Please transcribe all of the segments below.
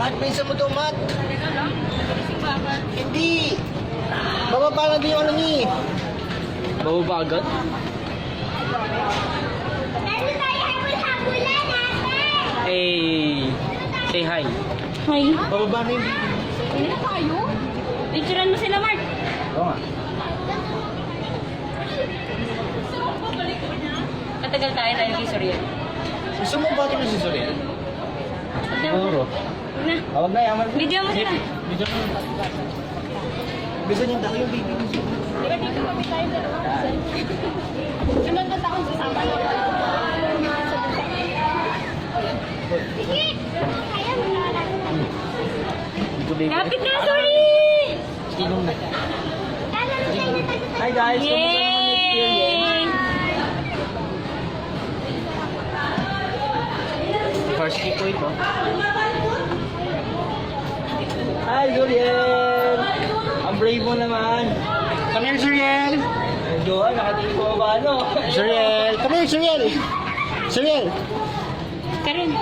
Mat, pinsan mo to, Mat. Teka lang. Nagising ba ako? Hindi. Bababa lang din yung ano niya eh. Bababa agad? Hey. Say hi. Hi. Bababa na yung baby. Hindi na tayo? Picturean mo sila, Mark. Oo nga. Matagal tayo kay Soriel. Gusto mo ba ito si Soriel? Siguro. Na. Huwag na, yaman. Video mo sila. Video mo. Gusto niya dami yung baby. Teka, dito kami tayo. Sunod na taon sasama na. Dito baby. Kapit na, sorry! Sinong na? Hi guys, kamusta naman yung experience? First key po ito. Hi Zuriel! Ang brave mo naman. Come here Zuriel! Doon, nakatingin ko ba ano? Zuriel! Come here Zuriel! Zuriel! Karin.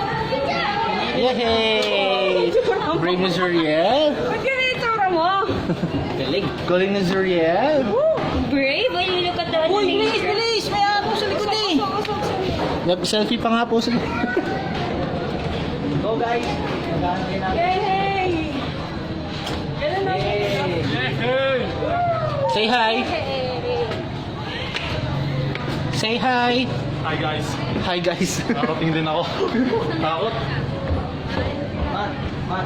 Yay! Brave na Zuriel! Ba't ganun yung tsura mo? Galing! Galing na Zuriel! Brave? Ay, look at the... Uy, bilis! Bilis! May ako sa likod eh! Nag-selfie pa nga po sila. Go guys! Maghanapin natin. Yay! Ganun na. Say hi! Say hi! Hi guys, Hi guys! nakating din ako. Takot. Ma.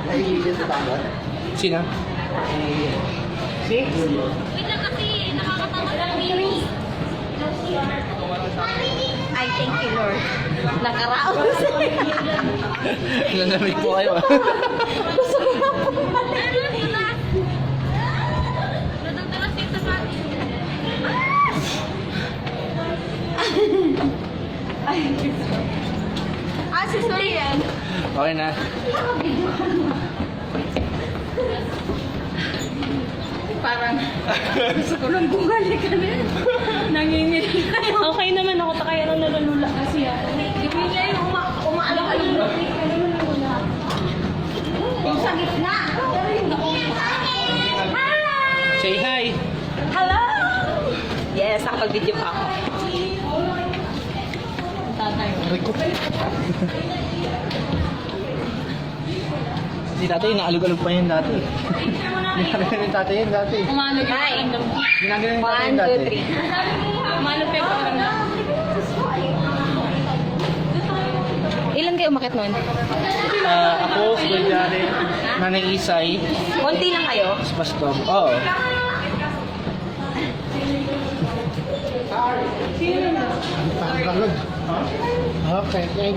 Nahihigil sa tanggol? Sino? Si? Wait lang kasi, nakakatamad ang miris. I thank you, Lord. Nakaraos. Nanamig po kayo ah. Gusto ko na pumalit. Nadagdagas yung sapatos. Si Soriel. Okay na. Parang gusto ko lang bumalik ka na. Nanginginig kayo. Okay naman ako, takaya lang nalalula kasi ako. Hindi niya yung umaalam-alam na. Yung sa gitna. Hi! Say hi! Hello! Yes, nakapag-video pa ako. Tatay. Si tatay, naalog-alog pa yun dati. Ginagawa yung tatay yun dati. Umalog yung pakiramdam. Ginagawa yung tatay yun dati. 1, 2, 3. Umalog pa yung pakiramdam. Ilan kayo umakit nun? Ako, si Kuya Nanay Isay, Konti lang kayo? si Pastor. Oo. Okay.